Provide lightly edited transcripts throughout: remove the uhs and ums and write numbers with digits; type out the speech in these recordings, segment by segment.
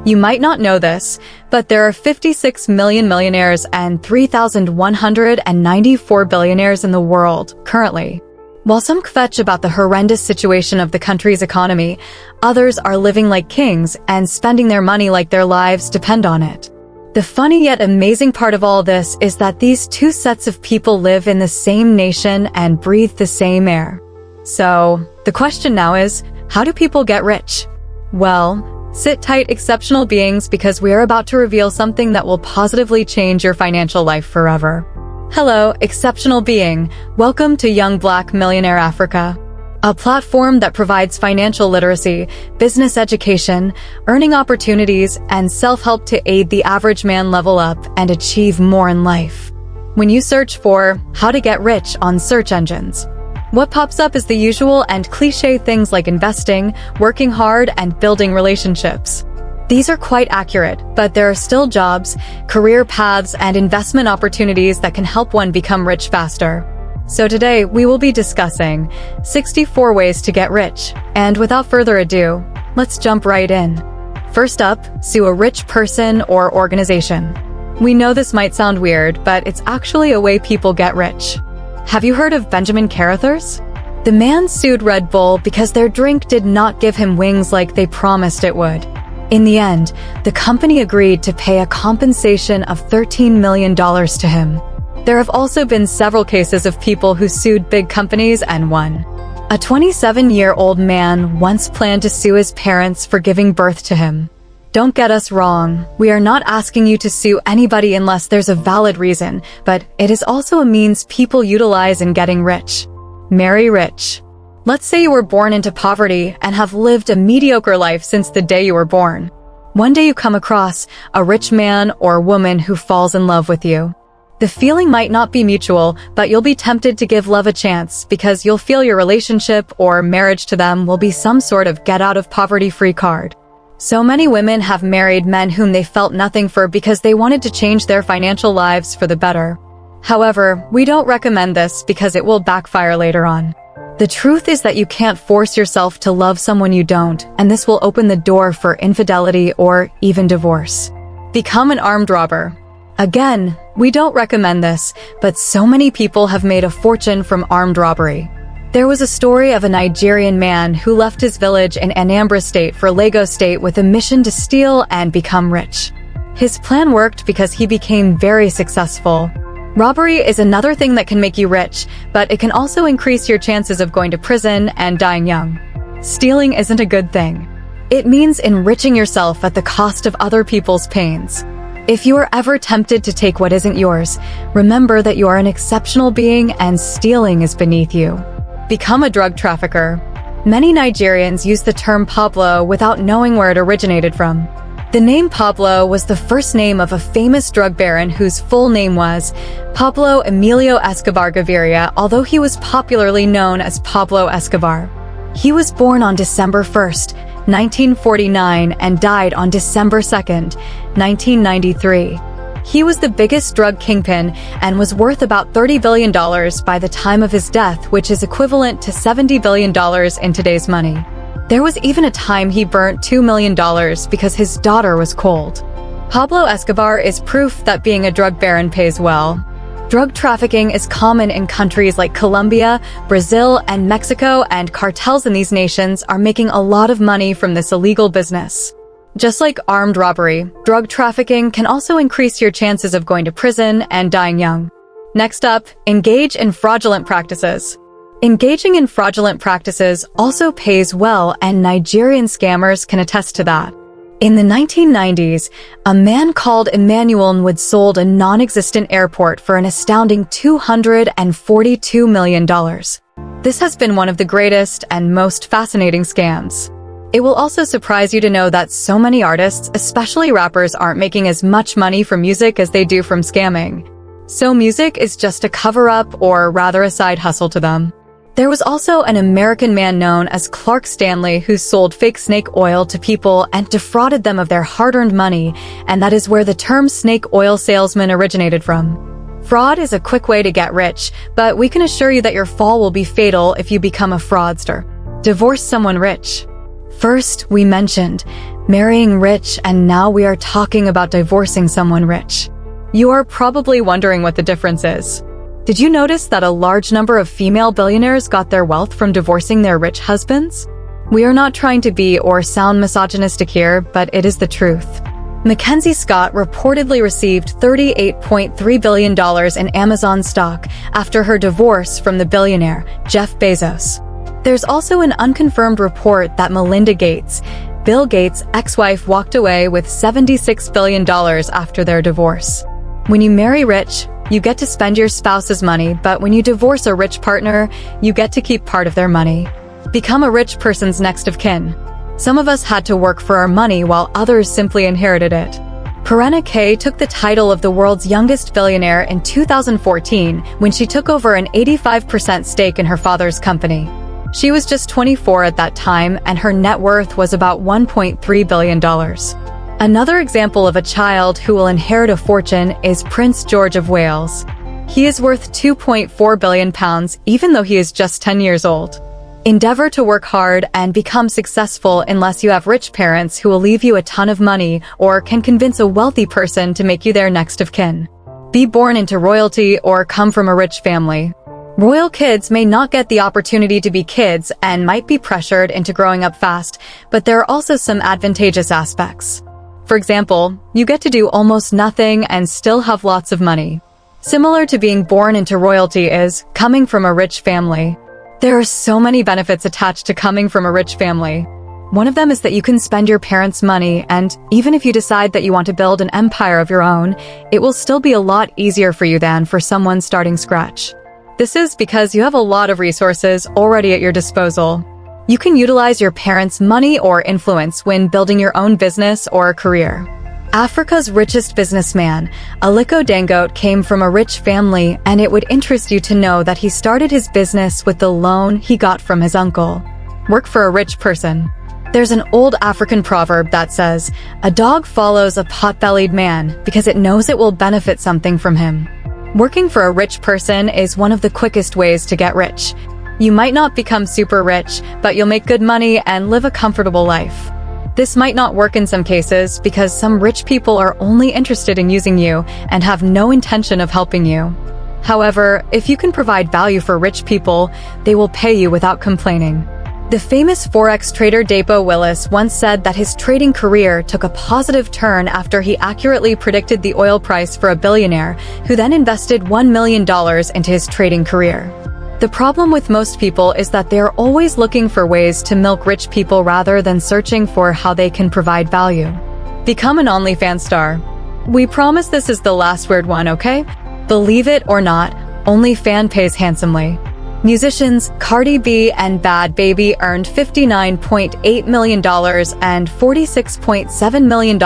You might not know this, but there are 56 million millionaires and 3,194 billionaires in the world currently. While some kvetch about the horrendous situation of the country's economy, others are living like kings and spending their money like their lives depend on it. The funny yet amazing part of all this is that these two sets of people live in the same nation and breathe the same air. So, the question now is, how do people get rich? Well, sit tight, exceptional beings, because we are about to reveal something that will positively change your financial life forever. Hello, exceptional being. Welcome to Young Black Millionaire Africa, a platform that provides financial literacy, business education, earning opportunities, and self-help to aid the average man level up and achieve more in life. When you search for how to get rich on search engines, what pops up is the usual and cliché things like investing, working hard, and building relationships. These are quite accurate, but there are still jobs, career paths, and investment opportunities that can help one become rich faster. So today, we will be discussing 64 ways to get rich. And without further ado, let's jump right in. First up, sue a rich person or organization. We know this might sound weird, but it's actually a way people get rich. Have you heard of Benjamin Carruthers? The man sued Red Bull because their drink did not give him wings like they promised it would. In the end, the company agreed to pay a compensation of $13 million to him. There have also been several cases of people who sued big companies and won. A 27-year-old man once planned to sue his parents for giving birth to him. Don't get us wrong, we are not asking you to sue anybody unless there's a valid reason, but it is also a means people utilize in getting rich. Marry rich. Let's say you were born into poverty and have lived a mediocre life since the day you were born. One day you come across a rich man or woman who falls in love with you. The feeling might not be mutual, but you'll be tempted to give love a chance because you'll feel your relationship or marriage to them will be some sort of get-out-of-poverty-free card. So many women have married men whom they felt nothing for because they wanted to change their financial lives for the better. However, we don't recommend this because it will backfire later on. The truth is that you can't force yourself to love someone you don't, and this will open the door for infidelity or even divorce. Become an armed robber. Again, we don't recommend this, but so many people have made a fortune from armed robbery. There was a story of a Nigerian man who left his village in Anambra State for Lagos State with a mission to steal and become rich. His plan worked because he became very successful. Robbery is another thing that can make you rich, but it can also increase your chances of going to prison and dying young. Stealing isn't a good thing. It means enriching yourself at the cost of other people's pains. If you are ever tempted to take what isn't yours, remember that you are an exceptional being and stealing is beneath you. Become a drug trafficker. Many Nigerians use the term Pablo without knowing where it originated from. The name Pablo was the first name of a famous drug baron whose full name was Pablo Emilio Escobar Gaviria, although he was popularly known as Pablo Escobar. He was born on December 1st, 1949 and died on December 2nd, 1993. He was the biggest drug kingpin and was worth about $30 billion by the time of his death, which is equivalent to $70 billion in today's money. There was even a time he burnt $2 million because his daughter was cold. Pablo Escobar is proof that being a drug baron pays well. Drug trafficking is common in countries like Colombia, Brazil, and Mexico, and cartels in these nations are making a lot of money from this illegal business. Just like armed robbery, drug trafficking can also increase your chances of going to prison and dying young. Next up, engage in fraudulent practices. Engaging in fraudulent practices also pays well, and Nigerian scammers can attest to that. In the 1990s, a man called Emmanuel Nwood sold a non-existent airport for an astounding $242 million. This has been one of the greatest and most fascinating scams. It will also surprise you to know that so many artists, especially rappers, aren't making as much money from music as they do from scamming. So music is just a cover-up, or rather a side hustle to them. There was also an American man known as Clark Stanley who sold fake snake oil to people and defrauded them of their hard-earned money, and that is where the term snake oil salesman originated from. Fraud is a quick way to get rich, but we can assure you that your fall will be fatal if you become a fraudster. Divorce someone rich. First, we mentioned, marrying rich, and now we are talking about divorcing someone rich. You are probably wondering what the difference is. Did you notice that a large number of female billionaires got their wealth from divorcing their rich husbands? We are not trying to be or sound misogynistic here, but it is the truth. Mackenzie Scott reportedly received $38.3 billion in Amazon stock after her divorce from the billionaire, Jeff Bezos. There's also an unconfirmed report that Melinda Gates, Bill Gates' ex-wife, walked away with $76 billion after their divorce. When you marry rich, you get to spend your spouse's money, but when you divorce a rich partner, you get to keep part of their money. Become a rich person's next of kin. Some of us had to work for our money while others simply inherited it. Perena Kay took the title of the world's youngest billionaire in 2014 when she took over an 85% stake in her father's company. She was just 24 at that time, and her net worth was about $1.3 billion. Another example of a child who will inherit a fortune is Prince George of Wales. He is worth £2.4 billion, even though he is just 10 years old. Endeavor to work hard and become successful unless you have rich parents who will leave you a ton of money or can convince a wealthy person to make you their next of kin. Be born into royalty or come from a rich family. Royal kids may not get the opportunity to be kids and might be pressured into growing up fast, but there are also some advantageous aspects. For example, you get to do almost nothing and still have lots of money. Similar to being born into royalty is coming from a rich family. There are so many benefits attached to coming from a rich family. One of them is that you can spend your parents' money, and even if you decide that you want to build an empire of your own, it will still be a lot easier for you than for someone starting scratch. This is because you have a lot of resources already at your disposal. You can utilize your parents' money or influence when building your own business or career. Africa's richest businessman, Aliko Dangote, came from a rich family, and it would interest you to know that he started his business with the loan he got from his uncle. Work for a rich person. There's an old African proverb that says, "A dog follows a pot-bellied man because it knows it will benefit something from him." Working for a rich person is one of the quickest ways to get rich. You might not become super rich, but you'll make good money and live a comfortable life. This might not work in some cases because some rich people are only interested in using you and have no intention of helping you. However, if you can provide value for rich people, they will pay you without complaining. The famous forex trader Depo Willis once said that his trading career took a positive turn after he accurately predicted the oil price for a billionaire who then invested $1 million into his trading career. The problem with most people is that they are always looking for ways to milk rich people rather than searching for how they can provide value. Become an OnlyFans star. We promise this is the last weird one, okay? Believe it or not, OnlyFans pays handsomely. Musicians Cardi B and Bad Baby earned $59.8 million and $46.7 million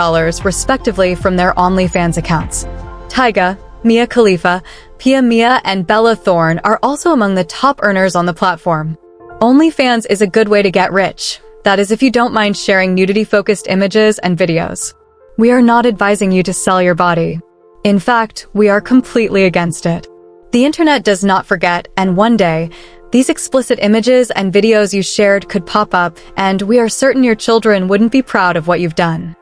respectively from their OnlyFans accounts. Tyga, Mia Khalifa, Pia Mia, and Bella Thorne are also among the top earners on the platform. OnlyFans is a good way to get rich. That is if you don't mind sharing nudity-focused images and videos. We are not advising you to sell your body. In fact, we are completely against it. The internet does not forget, and one day, these explicit images and videos you shared could pop up, and we are certain your children wouldn't be proud of what you've done.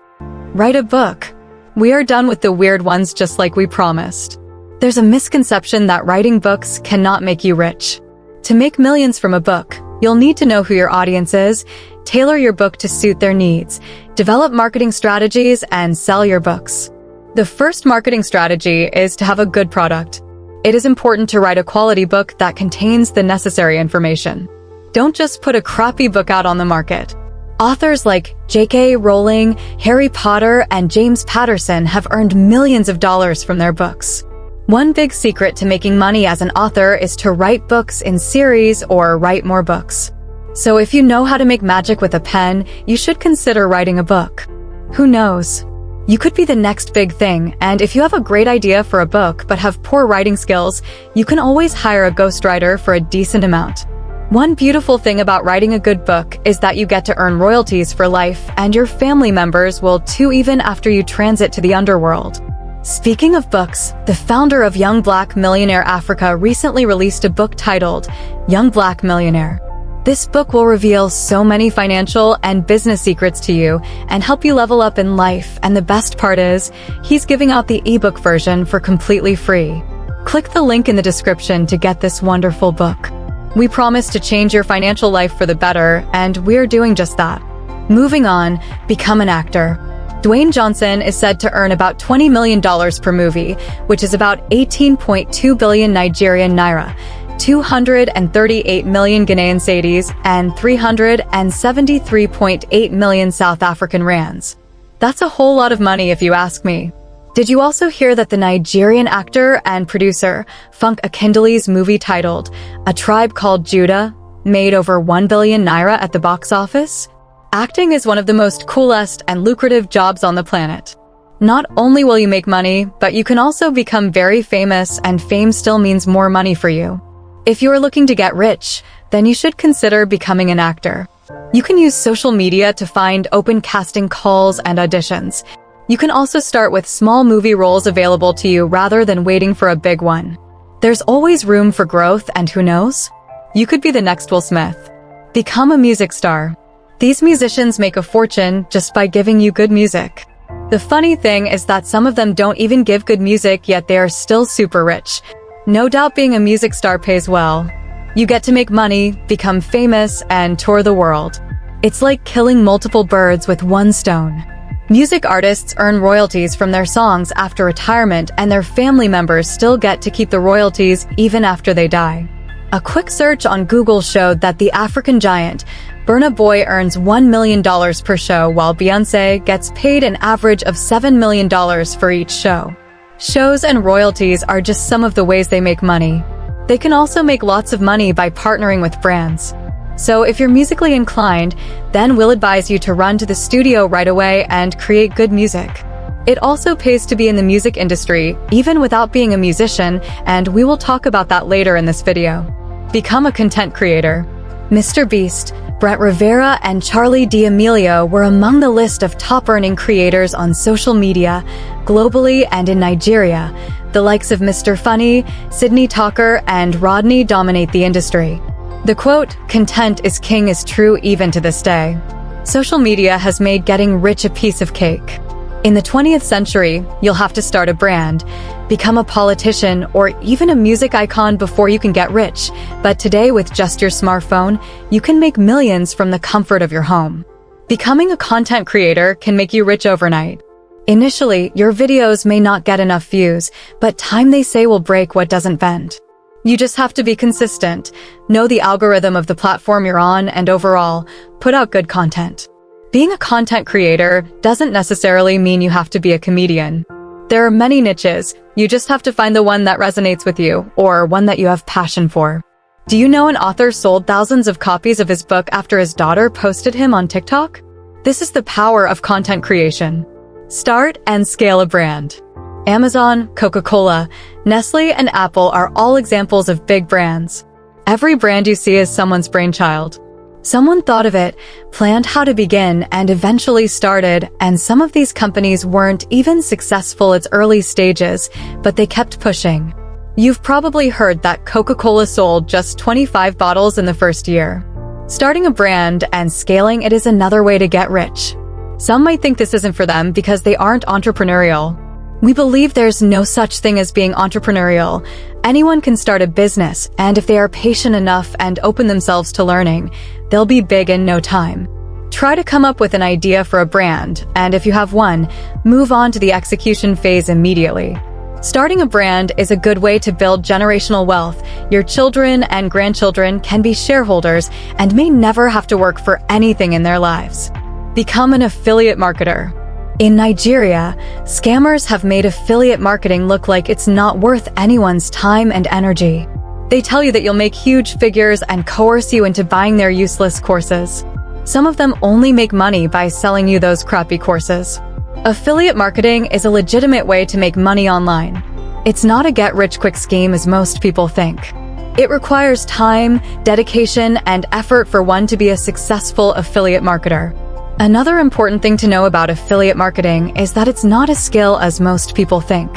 Write a book. We are done with the weird ones just like we promised. There's a misconception that writing books cannot make you rich. To make millions from a book, you'll need to know who your audience is, tailor your book to suit their needs, develop marketing strategies, and sell your books. The first marketing strategy is to have a good product. It is important to write a quality book that contains the necessary information. Don't just put a crappy book out on the market. Authors like J.K. Rowling, Harry Potter, and James Patterson have earned millions of dollars from their books. One big secret to making money as an author is to write books in series or write more books. So if you know how to make magic with a pen, you should consider writing a book. Who knows? You could be the next big thing, and if you have a great idea for a book but have poor writing skills, you can always hire a ghostwriter for a decent amount. One beautiful thing about writing a good book is that you get to earn royalties for life, and your family members will too even after you transit to the underworld. Speaking of books, the founder of Young Black Millionaire Africa recently released a book titled Young Black Millionaire. This book will reveal so many financial and business secrets to you and help you level up in life, and the best part is, he's giving out the ebook version for completely free. Click the link in the description to get this wonderful book. We promise to change your financial life for the better, and we're doing just that. Moving on, become an actor. Dwayne Johnson is said to earn about $20 million per movie, which is about 18.2 billion Nigerian naira, 238 million Ghanaian cedis, and 373.8 million South African rands. That's a whole lot of money if you ask me. Did you also hear that the Nigerian actor and producer Funk Akindele's movie titled A Tribe Called Judah made over 1 billion naira at the box office? Acting is one of the most coolest and lucrative jobs on the planet. Not only will you make money, but you can also become very famous, and fame still means more money for you. If you are looking to get rich, then you should consider becoming an actor. You can use social media to find open casting calls and auditions. You can also start with small movie roles available to you rather than waiting for a big one. There's always room for growth, and who knows? You could be the next Will Smith. Become a music star. These musicians make a fortune just by giving you good music. The funny thing is that some of them don't even give good music, yet they are still super rich. No doubt being a music star pays well. You get to make money, become famous, and tour the world. It's like killing multiple birds with one stone. Music artists earn royalties from their songs after retirement, and their family members still get to keep the royalties even after they die. A quick search on Google showed that the African giant, Burna Boy, earns $1 million per show, while Beyoncé gets paid an average of $7 million for each show. Shows and royalties are just some of the ways they make money. They can also make lots of money by partnering with brands. So if you're musically inclined, then we'll advise you to run to the studio right away and create good music. It also pays to be in the music industry, even without being a musician, and we will talk about that later in this video. Become a content creator. Mr. Beast, Brett Rivera, and Charli D'Amelio were among the list of top-earning creators on social media, globally and in Nigeria. The likes of Mr. Funny, Sydney Talker, and Rodney dominate the industry. The quote, "Content is king," is true even to this day. Social media has made getting rich a piece of cake. In the 20th century, you'll have to start a brand, become a politician, or even a music icon before you can get rich. But today, with just your smartphone, you can make millions from the comfort of your home. Becoming a content creator can make you rich overnight. Initially, your videos may not get enough views, but time, they say, will break what doesn't bend. You just have to be consistent, know the algorithm of the platform you're on, and overall, put out good content. Being a content creator doesn't necessarily mean you have to be a comedian. There are many niches. You just have to find the one that resonates with you, or one that you have passion for. Do you know an author sold thousands of copies of his book after his daughter posted him on TikTok? This is the power of content creation. Start and scale a brand. Amazon, Coca-Cola, Nestle, and Apple are all examples of big brands. Every brand you see is someone's brainchild. Someone thought of it, planned how to begin, and eventually started, and some of these companies weren't even successful at early stages, but they kept pushing. You've probably heard that Coca-Cola sold just 25 bottles in the first year. Starting a brand and scaling it is another way to get rich. Some might think this isn't for them because they aren't entrepreneurial. We believe there's no such thing as being entrepreneurial. Anyone can start a business, and if they are patient enough and open themselves to learning, they'll be big in no time. Try to come up with an idea for a brand, and if you have one, move on to the execution phase immediately. Starting a brand is a good way to build generational wealth. Your children and grandchildren can be shareholders and may never have to work for anything in their lives. Become an affiliate marketer. In Nigeria, scammers have made affiliate marketing look like it's not worth anyone's time and energy. They tell you that you'll make huge figures and coerce you into buying their useless courses. Some of them only make money by selling you those crappy courses. Affiliate marketing is a legitimate way to make money online. It's not a get-rich-quick scheme as most people think. It requires time, dedication, and effort for one to be a successful affiliate marketer. Another important thing to know about affiliate marketing is that it's not a skill as most people think.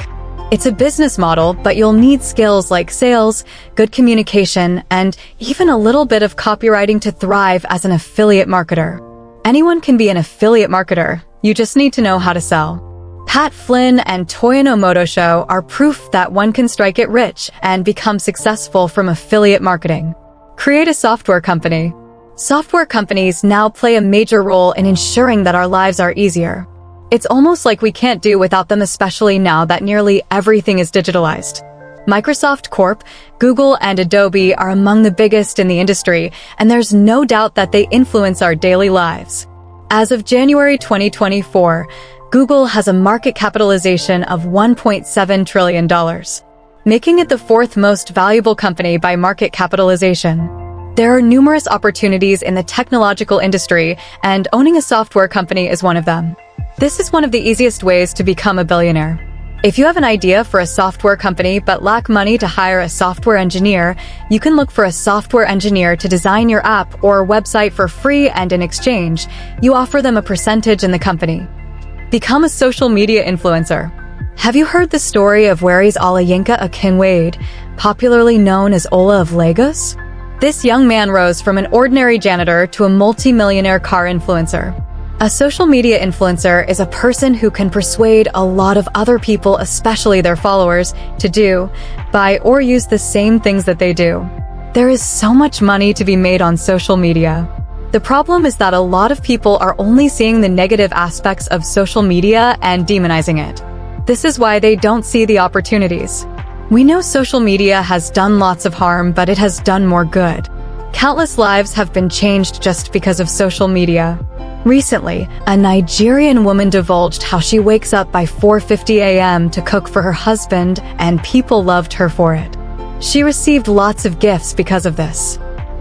It's a business model, but you'll need skills like sales, good communication, and even a little bit of copywriting to thrive as an affiliate marketer. Anyone can be an affiliate marketer, you just need to know how to sell. Pat Flynn and Toyonomoto Show are proof that one can strike it rich and become successful from affiliate marketing. Create a software company. Software companies now play a major role in ensuring that our lives are easier. It's almost like we can't do without them, especially now that nearly everything is digitalized. Microsoft Corp, Google, and Adobe are among the biggest in the industry, and there's no doubt that they influence our daily lives. As of January 2024, Google has a market capitalization of $1.7 trillion, making it the fourth most valuable company by market capitalization. There are numerous opportunities in the technological industry, and owning a software company is one of them. This is one of the easiest ways to become a billionaire. If you have an idea for a software company but lack money to hire a software engineer, you can look for a software engineer to design your app or website for free, and in exchange, you offer them a percentage in the company. Become a social media influencer. Have you heard the story of Wary's Olayinka Akinwade, popularly known as Ola of Lagos? This young man rose from an ordinary janitor to a multi-millionaire car influencer. A social media influencer is a person who can persuade a lot of other people, especially their followers, to do, buy, or use the same things that they do. There is so much money to be made on social media. The problem is that a lot of people are only seeing the negative aspects of social media and demonizing it. This is why they don't see the opportunities. We know social media has done lots of harm, but it has done more good. Countless lives have been changed just because of social media. Recently, a Nigerian woman divulged how she wakes up by 4:50 a.m. to cook for her husband, and people loved her for it. She received lots of gifts because of this.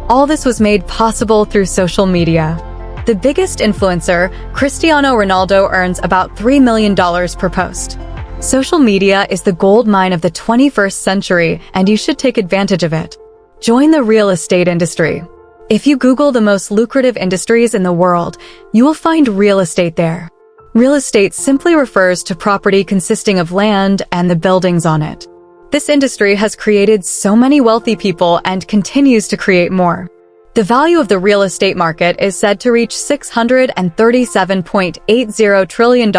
All this was made possible through social media. The biggest influencer, Cristiano Ronaldo, earns about $3 million per post. Social media is the gold mine of the 21st century, and you should take advantage of it. Join the real estate industry. If you Google the most lucrative industries in the world, you will find real estate there. Real estate simply refers to property consisting of land and the buildings on it. This industry has created so many wealthy people and continues to create more. The value of the real estate market is said to reach $637.80 trillion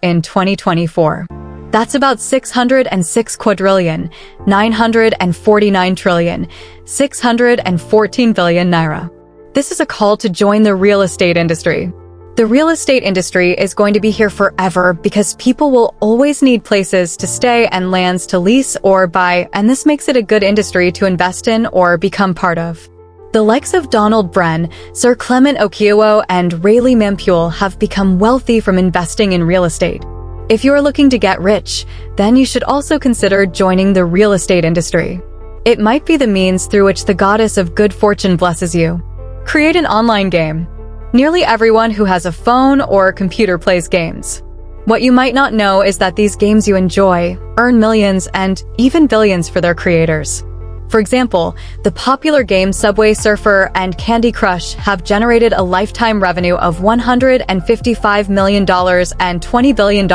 in 2024. That's about 606 quadrillion, 949 trillion, 614 billion naira. This is a call to join the real estate industry. The real estate industry is going to be here forever because people will always need places to stay and lands to lease or buy, and this makes it a good industry to invest in or become part of. The likes of Donald Bren, Sir Clement Okiowo, and Rayleigh Mampule have become wealthy from investing in real estate. If you are looking to get rich, then you should also consider joining the real estate industry. It might be the means through which the goddess of good fortune blesses you. Create an online game. Nearly everyone who has a phone or computer plays games. What you might not know is that these games you enjoy earn millions and even billions for their creators. For example, the popular games Subway Surfer and Candy Crush have generated a lifetime revenue of $155 million and $20 billion,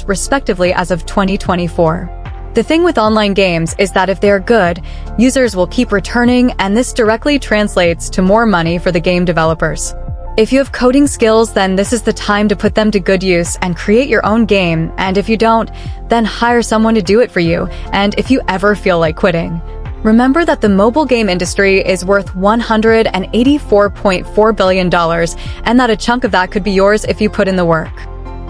respectively, as of 2024. The thing with online games is that if they are good, users will keep returning, and this directly translates to more money for the game developers. If you have coding skills, then this is the time to put them to good use and create your own game, and if you don't, then hire someone to do it for you, and if you ever feel like quitting. Remember that the mobile game industry is worth $184.4 billion, and that a chunk of that could be yours if you put in the work.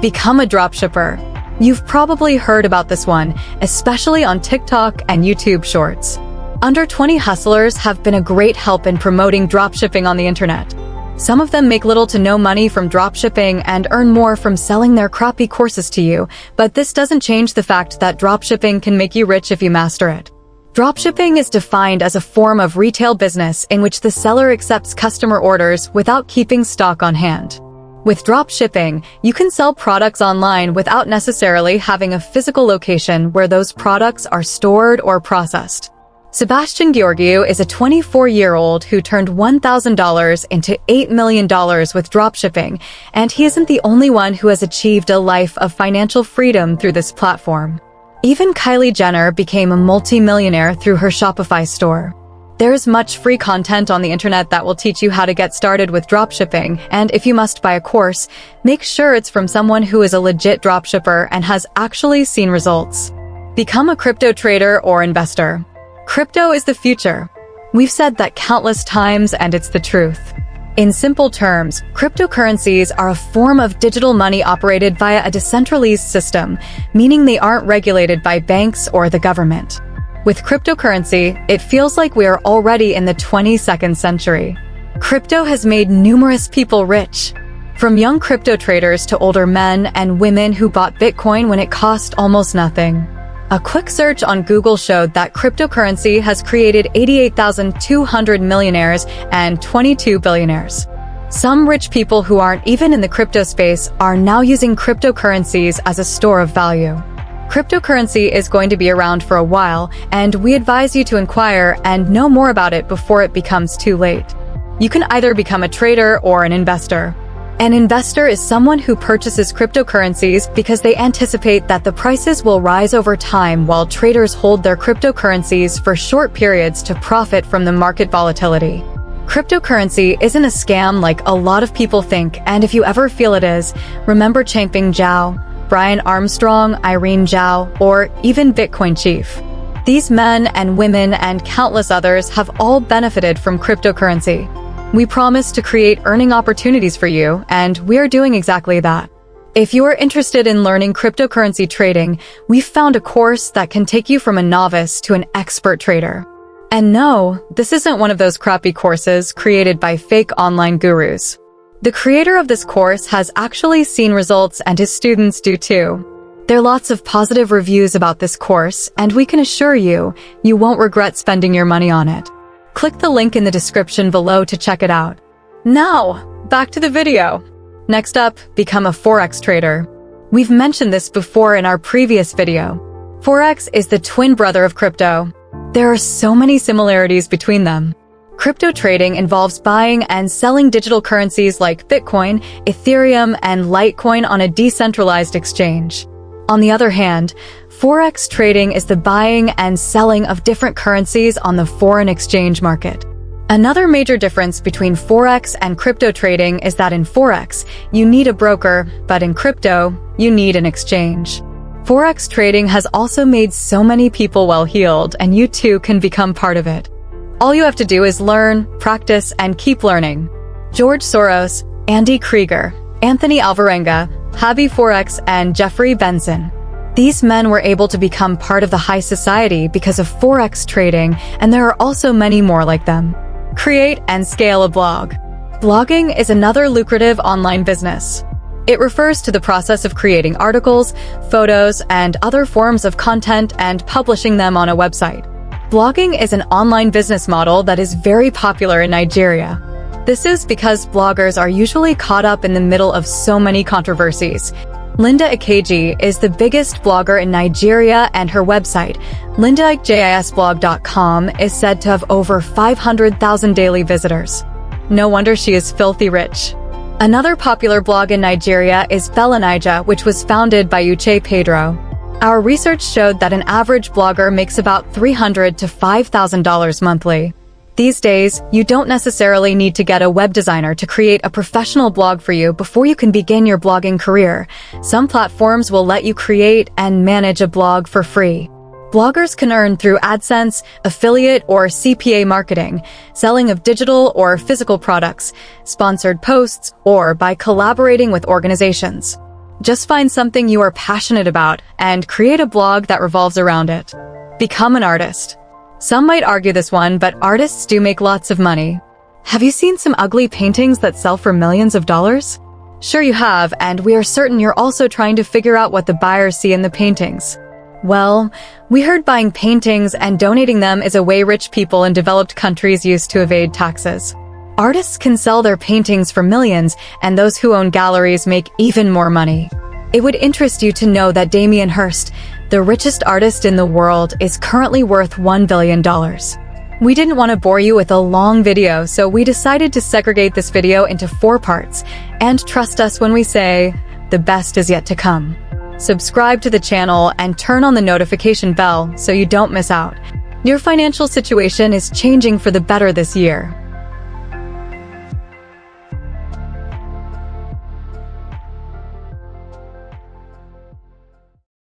Become a dropshipper. You've probably heard about this one, especially on TikTok and YouTube Shorts. Under 20 hustlers have been a great help in promoting dropshipping on the internet. Some of them make little to no money from dropshipping and earn more from selling their crappy courses to you, but this doesn't change the fact that dropshipping can make you rich if you master it. Dropshipping is defined as a form of retail business in which the seller accepts customer orders without keeping stock on hand. With dropshipping, you can sell products online without necessarily having a physical location where those products are stored or processed. Sebastian Georgiou is a 24-year-old who turned $1,000 into $8 million with dropshipping, and he isn't the only one who has achieved a life of financial freedom through this platform. Even Kylie Jenner became a multi-millionaire through her Shopify store. There's much free content on the internet that will teach you how to get started with dropshipping, and if you must buy a course, make sure it's from someone who is a legit dropshipper and has actually seen results. Become a crypto trader or investor. Crypto is the future. We've said that countless times, and it's the truth. In simple terms, cryptocurrencies are a form of digital money operated via a decentralized system, meaning they aren't regulated by banks or the government. With cryptocurrency, it feels like we are already in the 22nd century. Crypto has made numerous people rich. From young crypto traders to older men and women who bought Bitcoin when it cost almost nothing. A quick search on Google showed that cryptocurrency has created 88,200 millionaires and 22 billionaires. Some rich people who aren't even in the crypto space are now using cryptocurrencies as a store of value. Cryptocurrency is going to be around for a while, and we advise you to inquire and know more about it before it becomes too late. You can either become a trader or an investor. An investor is someone who purchases cryptocurrencies because they anticipate that the prices will rise over time, while traders hold their cryptocurrencies for short periods to profit from the market volatility. Cryptocurrency isn't a scam like a lot of people think, and if you ever feel it is, remember Changpeng Zhao, Brian Armstrong, Irene Zhao, or even Bitcoin Chief. These men and women and countless others have all benefited from cryptocurrency. We promise to create earning opportunities for you, and we are doing exactly that. If you are interested in learning cryptocurrency trading, we've found a course that can take you from a novice to an expert trader. And no, this isn't one of those crappy courses created by fake online gurus. The creator of this course has actually seen results, and his students do too. There are lots of positive reviews about this course, and we can assure you, you won't regret spending your money on it. Click the link in the description below to check it out. Now, back to the video. Next up, become a forex trader. We've mentioned this before in our previous video. Forex is the twin brother of crypto. There are so many similarities between them. Crypto trading involves buying and selling digital currencies like Bitcoin, Ethereum, and Litecoin on a decentralized exchange. On the other hand, forex trading is the buying and selling of different currencies on the foreign exchange market. Another major difference between forex and crypto trading is that in forex, you need a broker, but in crypto, you need an exchange. Forex trading has also made so many people well-heeled, and you too can become part of it. All you have to do is learn, practice, and keep learning. George Soros, Andy Krieger, Anthony Alvarenga, Habi Forex, and Jeffrey Benson. These men were able to become part of the high society because of forex trading, and there are also many more like them. Create and scale a blog. Blogging is another lucrative online business. It refers to the process of creating articles, photos, and other forms of content and publishing them on a website. Blogging is an online business model that is very popular in Nigeria. This is because bloggers are usually caught up in the middle of so many controversies. Linda Ikeji is the biggest blogger in Nigeria, and her website, lindajisblog.com, is said to have over 500,000 daily visitors. No wonder she is filthy rich. Another popular blog in Nigeria is Belanija, which was founded by Uche Pedro. Our research showed that an average blogger makes about $300 to $5,000 monthly. These days, you don't necessarily need to get a web designer to create a professional blog for you before you can begin your blogging career. Some platforms will let you create and manage a blog for free. Bloggers can earn through AdSense, affiliate or CPA marketing, selling of digital or physical products, sponsored posts, or by collaborating with organizations. Just find something you are passionate about and create a blog that revolves around it. Become an artist. Some might argue this one, but artists do make lots of money. Have you seen some ugly paintings that sell for millions of dollars? Sure you have, and we are certain you're also trying to figure out what the buyers see in the paintings. Well, we heard buying paintings and donating them is a way rich people in developed countries used to evade taxes. Artists can sell their paintings for millions, and those who own galleries make even more money. It would interest you to know that Damien Hirst, the richest artist in the world, is currently worth $1 billion. We didn't want to bore you with a long video, so we decided to segregate this video into 4 parts, and trust us when we say, the best is yet to come. Subscribe to the channel and turn on the notification bell so you don't miss out. Your financial situation is changing for the better this year.